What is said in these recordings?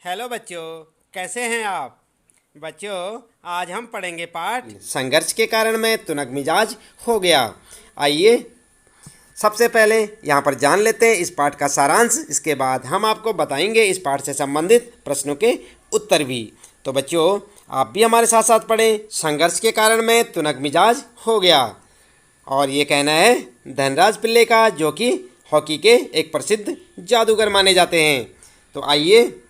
Hello बच्चों, कैसे हैं आप? बच्चों, आज हम पढ़ेंगे पाठ संघर्ष के कारण मैं तुनक मिजाज हो गया। आइए सबसे पहले यहाँ पर जान लेते हैं इस पाठ का सारांश। इसके बाद हम आपको बताएंगे इस पाठ से संबंधित प्रश्नों के उत्तर भी। तो बच्चों, आप भी हमारे साथ साथ पढ़ें। संघर्ष के कारण मैं तुनक मिजाज हो गया। और ये कहना है धनराज पिल्ले का, जो कि हॉकी के एक प्रसिद्ध जादूगर माने जाते हैं। तो आइए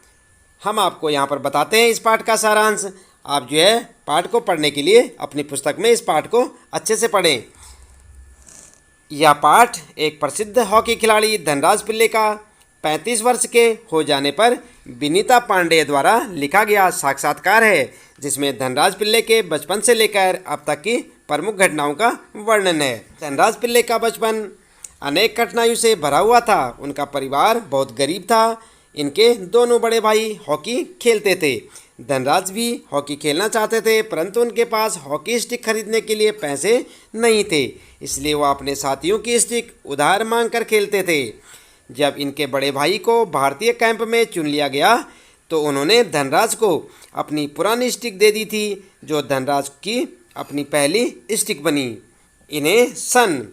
हम आपको यहाँ पर बताते हैं इस पाठ का सारांश। आप जो है पाठ को पढ़ने के लिए अपनी पुस्तक में इस पाठ को अच्छे से पढ़ें। यह पाठ एक प्रसिद्ध हॉकी खिलाड़ी धनराज पिल्ले का 35 वर्ष के हो जाने पर विनीता पांडे द्वारा लिखा गया साक्षात्कार है, जिसमें धनराज पिल्ले के बचपन से लेकर अब तक की प्रमुख घटनाओं का वर्णन है। धनराज पिल्ले का बचपन अनेक कठिनाइयों से भरा हुआ था। उनका परिवार बहुत गरीब था। इनके दोनों बड़े भाई हॉकी खेलते थे। धनराज भी हॉकी खेलना चाहते थे, परंतु उनके पास हॉकी स्टिक खरीदने के लिए पैसे नहीं थे, इसलिए वो अपने साथियों की स्टिक उधार मांग कर खेलते थे। जब इनके बड़े भाई को भारतीय कैंप में चुन लिया गया तो उन्होंने धनराज को अपनी पुरानी स्टिक दे दी थी, जो धनराज की अपनी पहली स्टिक बनी। इन्हें सन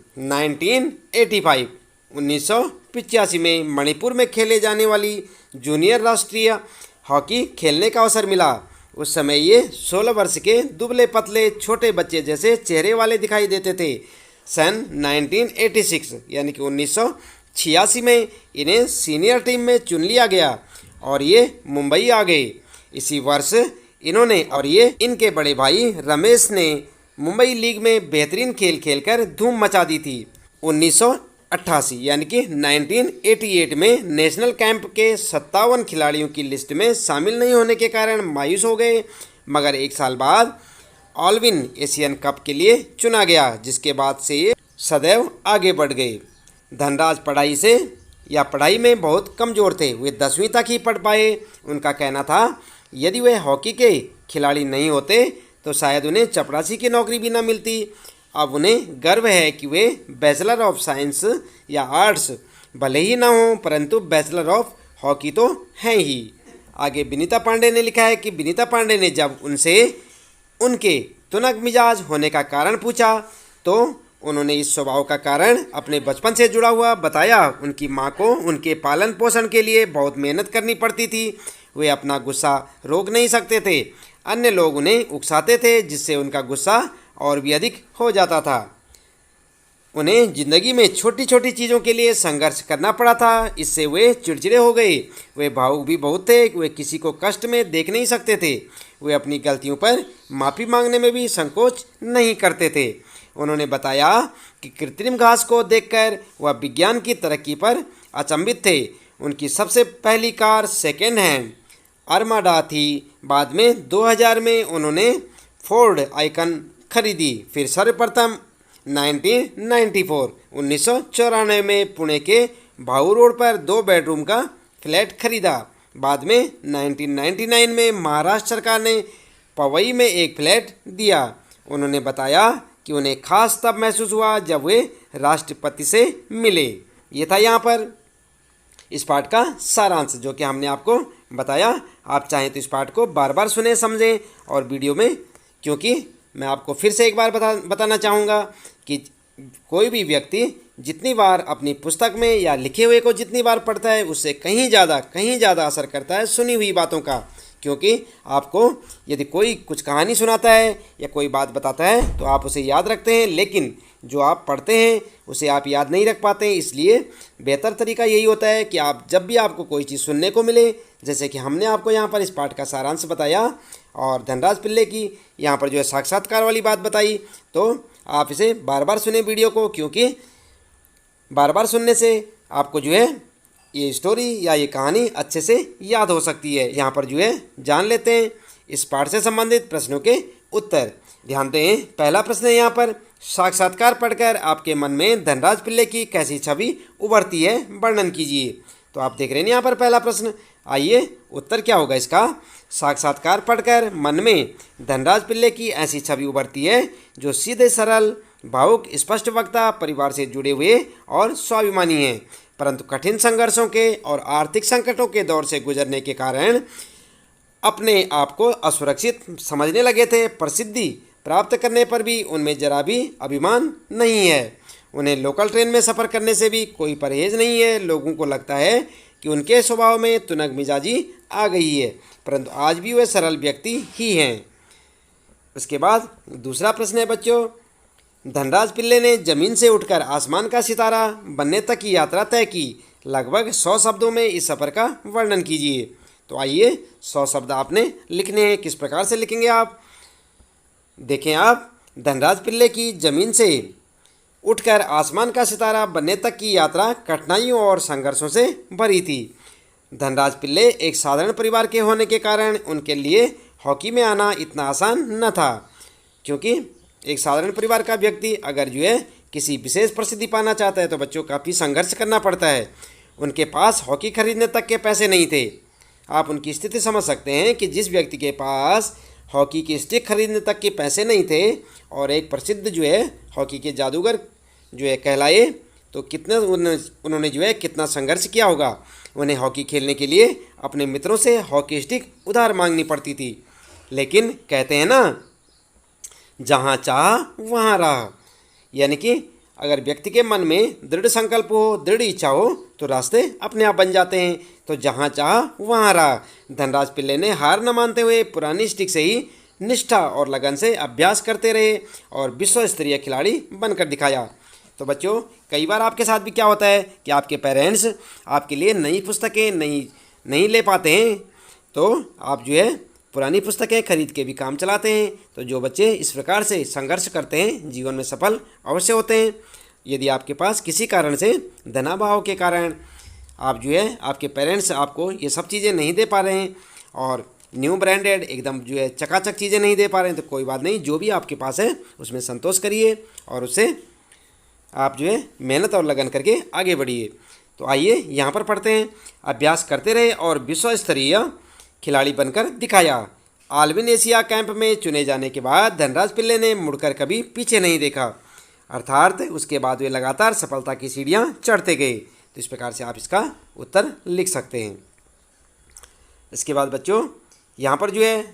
1985 में मणिपुर में खेले जाने वाली जूनियर राष्ट्रीय हॉकी खेलने का अवसर मिला। उस समय ये 16 वर्ष के दुबले पतले छोटे बच्चे जैसे चेहरे वाले दिखाई देते थे। सन 1986 यानी कि 1986 में इन्हें सीनियर टीम में चुन लिया गया और ये मुंबई आ गए। इसी वर्ष इनके बड़े भाई रमेश ने मुंबई लीग में बेहतरीन खेल खेलकर धूम मचा दी थी। 1988 यानी कि 1988 में नेशनल कैंप के 57 खिलाड़ियों की लिस्ट में शामिल नहीं होने के कारण मायूस हो गए, मगर एक साल बाद ऑलविन एशियन कप के लिए चुना गया, जिसके बाद से ये सदैव आगे बढ़ गए। धनराज पढ़ाई में बहुत कमज़ोर थे। वे 10वीं तक ही पढ़ पाए। उनका कहना था यदि वे हॉकी के खिलाड़ी नहीं होते तो शायद उन्हें चपरासी की नौकरी भी न मिलती। अब उन्हें गर्व है कि वे बैचलर ऑफ साइंस या आर्ट्स भले ही ना हों, परंतु बैचलर ऑफ हॉकी तो हैं ही। आगे विनीता पांडे ने लिखा है कि विनीता पांडे ने जब उनसे उनके तुनक मिजाज होने का कारण पूछा तो उन्होंने इस स्वभाव का कारण अपने बचपन से जुड़ा हुआ बताया। उनकी माँ को उनके पालन पोषण के लिए बहुत मेहनत करनी पड़ती थी। वे अपना गुस्सा रोक नहीं सकते थे। अन्य लोग उन्हें उकसाते थे, जिससे उनका गुस्सा और भी अधिक हो जाता था। उन्हें ज़िंदगी में छोटी छोटी चीज़ों के लिए संघर्ष करना पड़ा था। इससे वे चिड़चिड़े हो गए। वे भावुक भी बहुत थे। वे किसी को कष्ट में देख नहीं सकते थे। वे अपनी गलतियों पर माफ़ी मांगने में भी संकोच नहीं करते थे। उन्होंने बताया कि कृत्रिम घास को देखकर वह विज्ञान की तरक्की पर अचंभित थे। उनकी सबसे पहली कार सेकेंड हैंड आर्माडा थी। बाद में 2000 में उन्होंने फोर्ड आइकन खरीदी। फिर सर्वप्रथम 1994 में पुणे के भाऊ रोड पर 2 बेडरूम का फ्लैट खरीदा। बाद में 1999 में महाराष्ट्र सरकार ने पवई में एक फ्लैट दिया। उन्होंने बताया कि उन्हें खास तब महसूस हुआ जब वे राष्ट्रपति से मिले। ये था यहाँ पर इस पाठ का सारांश, जो कि हमने आपको बताया। आप चाहें तो इस पाठ को बार बार सुने समझें और वीडियो में, क्योंकि मैं आपको फिर से एक बार बताना चाहूँगा कि कोई भी व्यक्ति जितनी बार अपनी पुस्तक में या लिखे हुए को जितनी बार पढ़ता है, उससे कहीं ज़्यादा असर करता है सुनी हुई बातों का। क्योंकि आपको यदि कोई कुछ कहानी सुनाता है या कोई बात बताता है तो आप उसे याद रखते हैं, लेकिन जो आप पढ़ते हैं उसे आप याद नहीं रख पाते हैं। इसलिए बेहतर तरीका यही होता है कि आप जब भी आपको कोई चीज़ सुनने को मिले, जैसे कि हमने आपको यहाँ पर इस पाठ का सारांश बताया और धनराज पिल्ले की यहाँ पर जो है साक्षात्कार वाली बात बताई, तो आप इसे बार बार सुने वीडियो को, क्योंकि बार बार सुनने से आपको जो है ये स्टोरी या ये कहानी अच्छे से याद हो सकती है। यहाँ पर जो है जान लेते हैं इस पाठ से संबंधित प्रश्नों के उत्तर। ध्यान दें, पहला प्रश्न है यहाँ पर, साक्षात्कार पढ़कर आपके मन में धनराज पिल्ले की कैसी छवि उभरती है, वर्णन कीजिए। तो आप देख रहे हैं यहाँ पर पहला प्रश्न। आइए उत्तर क्या होगा इसका। साक्षात्कार पढ़कर मन में धनराज पिल्ले की ऐसी छवि उभरती है जो सीधे सरल, भावुक, स्पष्ट वक्ता, परिवार से जुड़े हुए और स्वाभिमानी हैं, परंतु कठिन संघर्षों के और आर्थिक संकटों के दौर से गुजरने के कारण अपने आप को असुरक्षित समझने लगे थे। प्रसिद्धि प्राप्त करने पर भी उनमें जरा भी अभिमान नहीं है। उन्हें लोकल ट्रेन में सफ़र करने से भी कोई परहेज नहीं है। लोगों को लगता है कि उनके स्वभाव में तुनक मिजाजी आ गई है, परंतु आज भी वे सरल व्यक्ति ही हैं। उसके बाद दूसरा प्रश्न है बच्चों, धनराज पिल्ले ने जमीन से उठकर आसमान का सितारा बनने तक की यात्रा तय की। लगभग 100 शब्दों में इस सफ़र का वर्णन कीजिए। तो आइए 100 शब्द आपने लिखने हैं। किस प्रकार से लिखेंगे आप? देखें आप, धनराज पिल्ले की जमीन से उठकर आसमान का सितारा बनने तक की यात्रा कठिनाइयों और संघर्षों से भरी थी। धनराज पिल्ले एक साधारण परिवार के होने के कारण उनके लिए हॉकी में आना इतना आसान न था, क्योंकि एक साधारण परिवार का व्यक्ति अगर जो है किसी विशेष प्रसिद्धि पाना चाहता है तो बच्चों काफ़ी संघर्ष करना पड़ता है। उनके पास हॉकी खरीदने तक के पैसे नहीं थे। आप उनकी स्थिति समझ सकते हैं कि जिस व्यक्ति के पास हॉकी की स्टिक खरीदने तक के पैसे नहीं थे और एक प्रसिद्ध जो है हॉकी के जादूगर जो है कहलाए, तो कितना उन्होंने जो है कितना संघर्ष किया होगा। उन्हें हॉकी खेलने के लिए अपने मित्रों से हॉकी स्टिक उधार मांगनी पड़ती थी। लेकिन कहते हैं ना, जहाँ चाह वहाँ राह, यानी कि अगर व्यक्ति के मन में दृढ़ संकल्प हो, दृढ़ इच्छा हो तो रास्ते अपने आप बन जाते हैं। तो जहाँ चाह वहाँ राह। धनराज पिल्ले ने हार न मानते हुए पुरानी स्टिक से ही निष्ठा और लगन से अभ्यास करते रहे और विश्व स्तरीय खिलाड़ी बनकर दिखाया। तो बच्चों, कई बार आपके साथ भी क्या होता है कि आपके पेरेंट्स आपके लिए नई पुस्तकें नहीं ले पाते हैं, तो आप जो है पुरानी पुस्तकें खरीद के भी काम चलाते हैं। तो जो बच्चे इस प्रकार से संघर्ष करते हैं जीवन में सफल अवश्य होते हैं। यदि आपके पास किसी कारण से धनाभाव के कारण आप जो है आपके पेरेंट्स आपको ये सब चीज़ें नहीं दे पा रहे हैं और न्यू ब्रांडेड एकदम जो है चकाचक चीज़ें नहीं दे पा रहे हैं, तो कोई बात नहीं, जो भी आपके पास है उसमें संतोष करिए और उससे आप जो है मेहनत और लगन करके आगे बढ़िए। तो आइए यहाँ पर पढ़ते हैं। अभ्यास करते रहे और विश्व स्तरीय खिलाड़ी बनकर दिखाया। आलविन एशिया कैंप में चुने जाने के बाद धनराज पिल्ले ने मुड़कर कभी पीछे नहीं देखा, अर्थात उसके बाद वे लगातार सफलता की सीढ़ियाँ चढ़ते गए। तो इस प्रकार से आप इसका उत्तर लिख सकते हैं। इसके बाद बच्चों, यहाँ पर जो है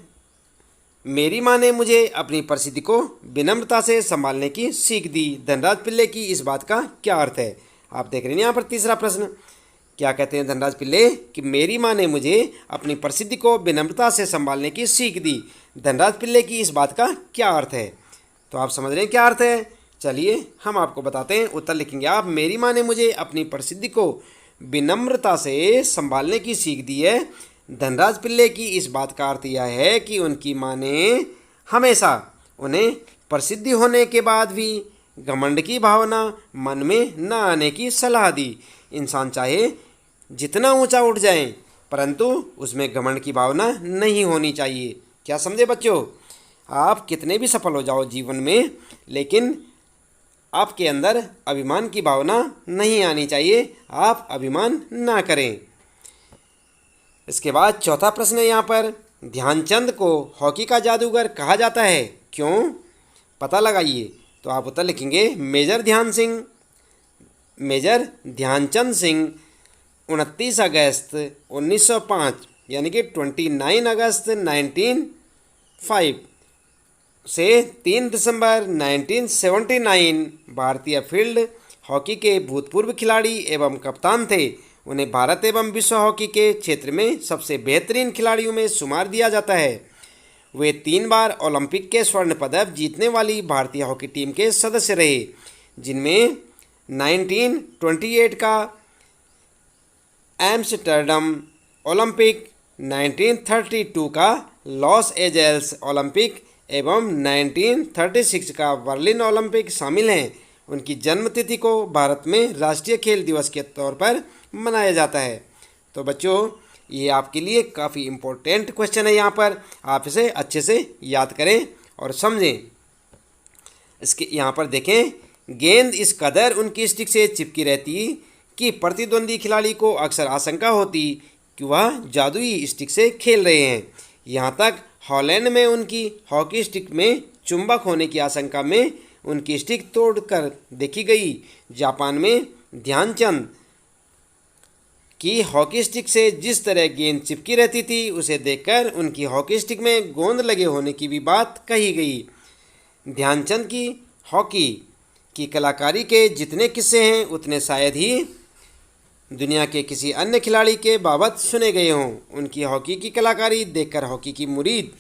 मेरी माँ ने मुझे अपनी परिस्थिति को विनम्रता से संभालने की सीख दी। धनराज पिल्ले की इस बात का क्या अर्थ है? आप देख रहे हैं यहाँ पर तीसरा प्रश्न। क्या कहते हैं धनराज पिल्ले कि मेरी माँ ने मुझे अपनी परिस्थिति को विनम्रता से संभालने की सीख दी। धनराज पिल्ले की इस बात का क्या अर्थ है? तो आप समझ रहे हैं क्या अर्थ है? चलिए हम आपको बताते हैं। उत्तर लिखेंगे आप, मेरी माँ ने मुझे अपनी परिस्थिति को विनम्रता से संभालने की सीख दी है। धनराज पिल्ले की इस बात का अर्थ यह है कि उनकी माँ ने हमेशा उन्हें प्रसिद्धि होने के बाद भी घमंड की भावना मन में न आने की सलाह दी। इंसान चाहे जितना ऊंचा उठ जाए परंतु उसमें घमंड की भावना नहीं होनी चाहिए। क्या समझे बच्चों? आप कितने भी सफल हो जाओ जीवन में, लेकिन आपके अंदर अभिमान की भावना नहीं आनी चाहिए। आप अभिमान ना करें। इसके बाद चौथा प्रश्न है यहाँ पर, ध्यानचंद को हॉकी का जादूगर कहा जाता है, क्यों? पता लगाइए। तो आप उत्तर लिखेंगे मेजर ध्यानचंद सिंह 29 अगस्त 1905 यानी कि 29 अगस्त 1905 से 3 दिसंबर 1979 भारतीय फील्ड हॉकी के भूतपूर्व खिलाड़ी एवं कप्तान थे। उन्हें भारत एवं विश्व हॉकी के क्षेत्र में सबसे बेहतरीन खिलाड़ियों में शुमार दिया जाता है। वे 3 बार ओलंपिक के स्वर्ण पदक जीतने वाली भारतीय हॉकी टीम के सदस्य रहे, जिनमें 1928 का एम्स्टर्डम ओलंपिक, 1932 का लॉस एंजेल्स ओलंपिक एवं 1936 का बर्लिन ओलंपिक शामिल हैं। उनकी जन्मतिथि को भारत में राष्ट्रीय खेल दिवस के तौर पर मनाया जाता है। तो बच्चों, ये आपके लिए काफ़ी इम्पोर्टेंट क्वेश्चन है। यहाँ पर आप इसे अच्छे से याद करें और समझें। इसके यहाँ पर देखें, गेंद इस कदर उनकी स्टिक से चिपकी रहती कि प्रतिद्वंदी खिलाड़ी को अक्सर आशंका होती कि वह जादुई स्टिक से खेल रहे हैं। यहाँ तक हॉलैंड में उनकी हॉकी स्टिक में चुंबक होने की आशंका में उनकी स्टिक तोड़कर देखी गई। जापान में ध्यानचंद कि हॉकी स्टिक से जिस तरह गेंद चिपकी रहती थी उसे देखकर उनकी हॉकी स्टिक में गोंद लगे होने की भी बात कही गई। ध्यानचंद की हॉकी की कलाकारी के जितने किस्से हैं उतने शायद ही दुनिया के किसी अन्य खिलाड़ी के बाबत सुने गए हों। उनकी हॉकी की कलाकारी देखकर हॉकी की मुरीद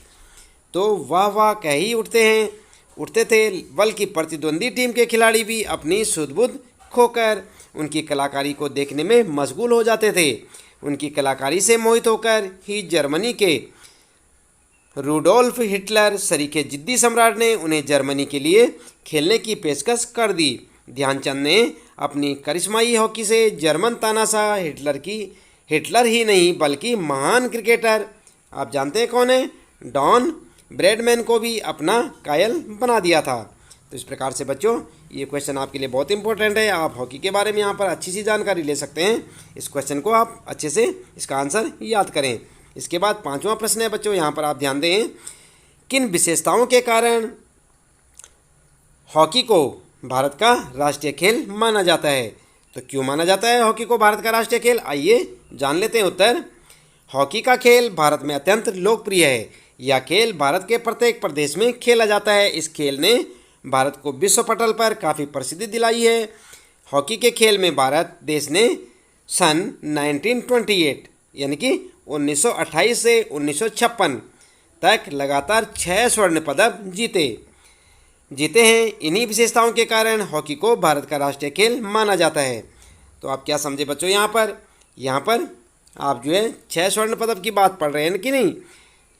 तो वाह वाह कह ही उठते थे, बल्कि प्रतिद्वंदी टीम के खिलाड़ी भी अपनी सुध-बुध खोकर उनकी कलाकारी को देखने में मशगूल हो जाते थे। उनकी कलाकारी से मोहित होकर ही जर्मनी के रूडोल्फ हिटलर सरीखे जिद्दी सम्राट ने उन्हें जर्मनी के लिए खेलने की पेशकश कर दी। ध्यानचंद ने अपनी करिश्माई हॉकी से जर्मन तानाशाह हिटलर ही नहीं बल्कि महान क्रिकेटर, आप जानते हैं कौन है, डॉन ब्रैडमैन को भी अपना कायल बना दिया था। तो इस प्रकार से बच्चों ये क्वेश्चन आपके लिए बहुत इंपॉर्टेंट है। आप हॉकी के बारे में यहाँ पर अच्छी सी जानकारी ले सकते हैं। इस क्वेश्चन को आप अच्छे से इसका आंसर याद करें। इसके बाद 5वां प्रश्न है बच्चों, यहाँ पर आप ध्यान दें, किन विशेषताओं के कारण हॉकी को भारत का राष्ट्रीय खेल माना जाता है? तो क्यों माना जाता है हॉकी को भारत का राष्ट्रीय खेल, आइए जान लेते हैं उत्तर। हॉकी का खेल भारत में अत्यंत लोकप्रिय है। यह खेल भारत के प्रत्येक प्रदेश में खेला जाता है। इस खेल ने भारत को विश्व पटल पर काफ़ी प्रसिद्धि दिलाई है। हॉकी के खेल में भारत देश ने सन 1928 यानी कि 1928 से 1956 तक लगातार 6 स्वर्ण पदक जीते हैं। इन्हीं विशेषताओं के कारण हॉकी को भारत का राष्ट्रीय खेल माना जाता है। तो आप क्या समझे बच्चों, यहाँ पर आप जो है 6 स्वर्ण पदक की बात पढ़ रहे हैं कि नहीं,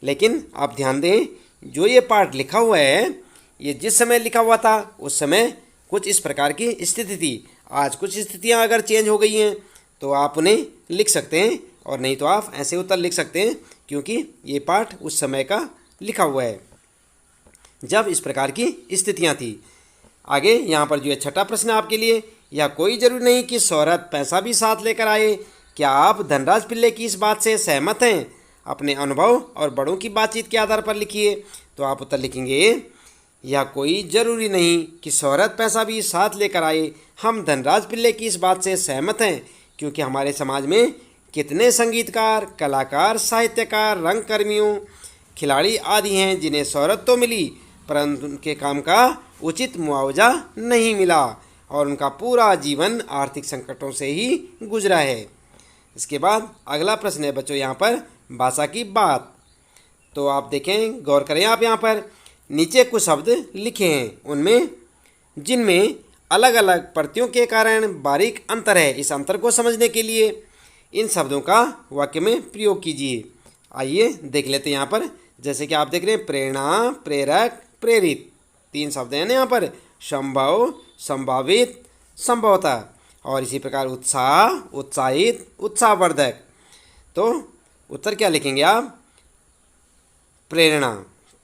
लेकिन आप ध्यान दें जो ये पार्ट लिखा हुआ है ये जिस समय लिखा हुआ था उस समय कुछ इस प्रकार की स्थिति थी। आज कुछ स्थितियाँ अगर चेंज हो गई हैं तो आप उन्हें लिख सकते हैं, और नहीं तो आप ऐसे उत्तर लिख सकते हैं, क्योंकि ये पाठ उस समय का लिखा हुआ है जब इस प्रकार की स्थितियाँ थी। आगे यहाँ पर जो है 6ठा प्रश्न आपके लिए, यह कोई ज़रूरी नहीं कि शोहरत पैसा भी साथ लेकर आए। क्या आप धनराज पिल्ले की इस बात से सहमत हैं? अपने अनुभव और बड़ों की बातचीत के आधार पर लिखिए। तो आप उत्तर लिखेंगे, यह कोई ज़रूरी नहीं कि शोहरत पैसा भी साथ लेकर आए। हम धनराज पिल्ले की इस बात से सहमत हैं, क्योंकि हमारे समाज में कितने संगीतकार, कलाकार, साहित्यकार, रंगकर्मियों, खिलाड़ी आदि हैं जिन्हें शोहरत तो मिली परंतु उनके काम का उचित मुआवजा नहीं मिला और उनका पूरा जीवन आर्थिक संकटों से ही गुजरा है। इसके बाद अगला प्रश्न है बच्चों यहाँ पर भाषा की बात। तो आप देखें, गौर करें, आप यहाँ पर नीचे कुछ शब्द लिखे हैं जिनमें अलग अलग प्रतियों के कारण बारीक अंतर है। इस अंतर को समझने के लिए इन शब्दों का वाक्य में प्रयोग कीजिए। आइए देख लेते हैं यहाँ पर, जैसे कि आप देख रहे हैं प्रेरणा, प्रेरक, प्रेरित, 3 शब्द हैं ना यहाँ पर, संभव, संभावित, संभवतः, और इसी प्रकार उत्साह, उत्साहित, उत्साहवर्धक। तो उत्तर क्या लिखेंगे आप? प्रेरणा।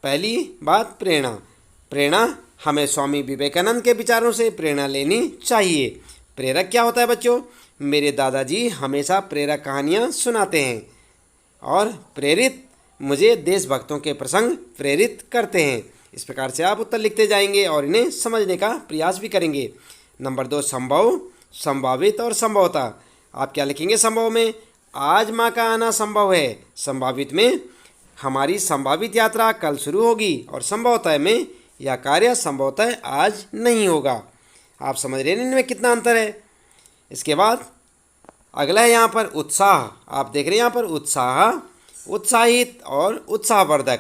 पहली बात प्रेरणा हमें स्वामी विवेकानंद के विचारों से प्रेरणा लेनी चाहिए। प्रेरक क्या होता है बच्चों? मेरे दादाजी हमेशा प्रेरक कहानियाँ सुनाते हैं। और प्रेरित, मुझे देशभक्तों के प्रसंग प्रेरित करते हैं। इस प्रकार से आप उत्तर लिखते जाएंगे और इन्हें समझने का प्रयास भी करेंगे। नंबर 2 संभव, संभावित और संभवतः। आप क्या लिखेंगे संभव में? आज माँ का आना संभव है। संभावित में हमारी संभावित यात्रा कल शुरू होगी, और संभवतः में यह कार्य संभवतः आज नहीं होगा। आप समझ रहे हैं इनमें कितना अंतर है। इसके बाद अगला है यहाँ पर उत्साह। आप देख रहे हैं यहाँ पर उत्साह, उत्साहित और उत्साहवर्धक,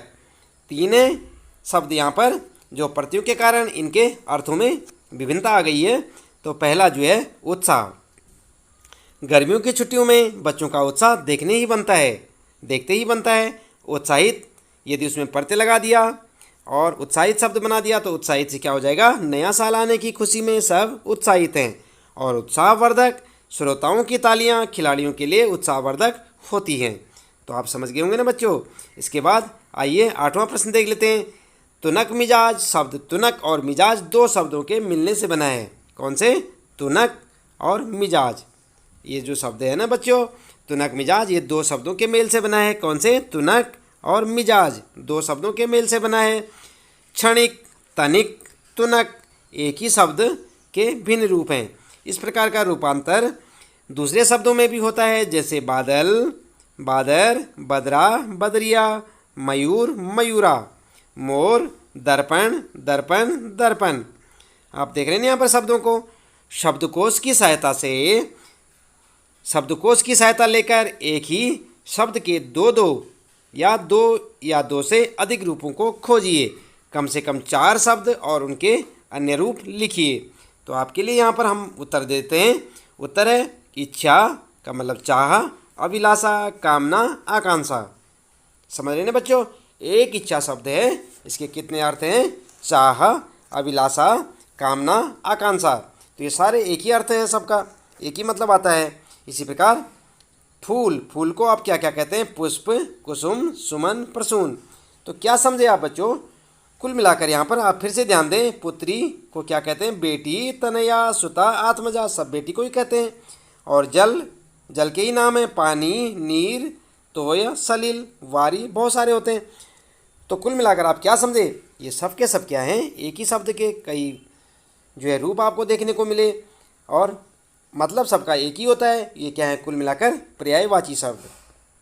3 शब्द यहाँ पर जो प्रतियों के कारण इनके अर्थों में विभिन्नता आ गई है। तो पहला जो है उत्साह, गर्मियों की छुट्टियों में बच्चों का उत्साह देखते ही बनता है। उत्साहित, यदि उसमें प्रत्यय लगा दिया और उत्साहित शब्द बना दिया तो उत्साहित से क्या हो जाएगा? नया साल आने की खुशी में सब उत्साहित हैं। और उत्साहवर्धक, श्रोताओं की तालियां खिलाड़ियों के लिए उत्साहवर्धक होती हैं। तो आप समझ गए होंगे ना बच्चों। इसके बाद आइए 8वां प्रश्न देख लेते हैं। तुनक मिजाज शब्द तुनक और मिजाज 2 शब्दों के मिलने से बना है। कौन से? तुनक और मिजाज। ये जो शब्द है ना बच्चों, तुनक मिजाज, ये 2 शब्दों के मेल से बना है। कौन से? तुनक और मिजाज 2 शब्दों के मेल से बना है। क्षणिक, तनिक, तुनक एक ही शब्द के भिन्न रूप हैं। इस प्रकार का रूपांतर दूसरे शब्दों में भी होता है, जैसे बादल, बादर, बदरा, बदरिया, मयूर, मयूरा, मोर, दर्पण, दर्पण, दर्पण। आप देख रहे हैं यहाँ पर शब्दों को। शब्दकोश की सहायता लेकर एक ही शब्द के दो या दो से अधिक रूपों को खोजिए। कम से कम 4 शब्द और उनके अन्य रूप लिखिए। तो आपके लिए यहाँ पर हम उत्तर देते हैं। उत्तर है इच्छा का मतलब चाह, अभिलाषा, कामना, आकांक्षा। समझ रहे हैं बच्चों? एक इच्छा शब्द है, इसके कितने अर्थ हैं? चाह, अभिलाषा, कामना, आकांक्षा। तो ये सारे एक ही अर्थ है, सबका एक ही मतलब आता है। इसी प्रकार फूल को आप क्या क्या कहते हैं? पुष्प, कुसुम, सुमन, प्रसून। तो क्या समझे आप बच्चों? कुल मिलाकर यहाँ पर आप फिर से ध्यान दें। पुत्री को क्या कहते हैं? बेटी, तनया, सुता, आत्मजा, सब बेटी को ही कहते हैं। और जल के ही नाम है। पानी, नीर, तोय, सलिल, वारी, बहुत सारे होते हैं। तो कुल मिलाकर आप क्या समझे? ये सब के सब क्या हैं? एक ही शब्द के कई जो है रूप आपको देखने को मिले और मतलब सबका एक ही होता है। ये क्या है? कुल मिलाकर पर्यायवाची शब्द।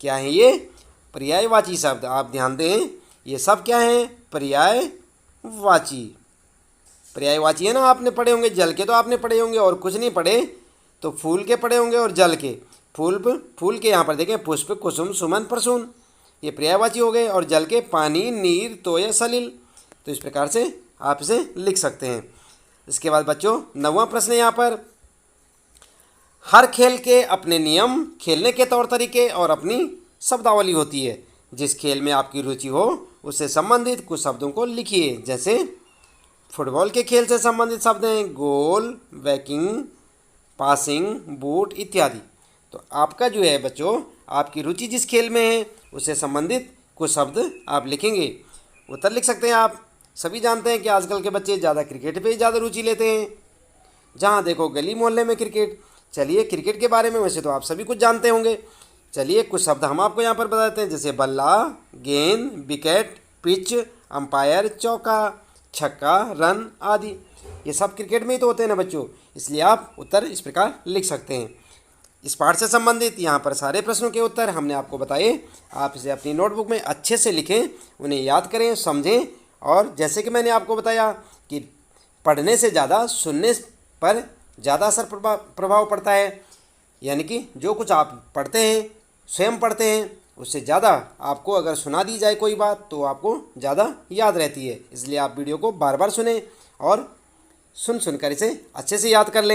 क्या है ये? पर्यायवाची शब्द। आप ध्यान दें, ये सब क्या हैं? पर्यायवाची। पर्यायवाची है ना, आपने पढ़े होंगे। जल के तो आपने पढ़े होंगे और कुछ नहीं पढ़े तो फूल के पढ़े होंगे और जल के। फूल के यहाँ पर देखें पुष्प, कुसुम, सुमन, प्रसून, ये पर्यायवाची हो गए। और जल के पानी, नीर, तोय, सलिल। तो इस प्रकार से आप इसे लिख सकते हैं। इसके बाद बच्चों 9वां प्रश्न है यहाँ पर। हर खेल के अपने नियम, खेलने के तौर तरीके और अपनी शब्दावली होती है। जिस खेल में आपकी रुचि हो उससे संबंधित कुछ शब्दों को लिखिए। जैसे फुटबॉल के खेल से संबंधित शब्द हैं गोल, वैकिंग, पासिंग, बूट इत्यादि। तो आपका जो है बच्चों, आपकी रुचि जिस खेल में है उससे संबंधित कुछ शब्द आप लिखेंगे। उत्तर लिख सकते हैं आप। सभी जानते हैं कि आजकल के बच्चे ज़्यादा क्रिकेट पे ही ज़्यादा रुचि लेते हैं। जहाँ देखो गली मोहल्ले में क्रिकेट। चलिए क्रिकेट के बारे में वैसे तो आप सभी कुछ जानते होंगे। चलिए कुछ शब्द हम आपको यहाँ पर बता देते हैं। जैसे बल्ला, गेंद, विकेट, पिच, अंपायर, चौका, छक्का, रन आदि। ये सब क्रिकेट में ही तो होते हैं ना बच्चों। इसलिए आप उत्तर इस प्रकार लिख सकते हैं। इस पाठ से संबंधित यहाँ पर सारे प्रश्नों के उत्तर हमने आपको बताए। आप इसे अपनी नोटबुक में अच्छे से लिखें, उन्हें याद करें, समझें। और जैसे कि मैंने आपको बताया कि पढ़ने से ज़्यादा सुनने पर ज़्यादा असर प्रभाव पड़ता है। यानी कि जो कुछ आप पढ़ते हैं, स्वयं पढ़ते हैं, उससे ज़्यादा आपको अगर सुना दी जाए कोई बात तो आपको ज़्यादा याद रहती है। इसलिए आप वीडियो को बार बार सुनें और सुनकर इसे अच्छे से याद कर लें।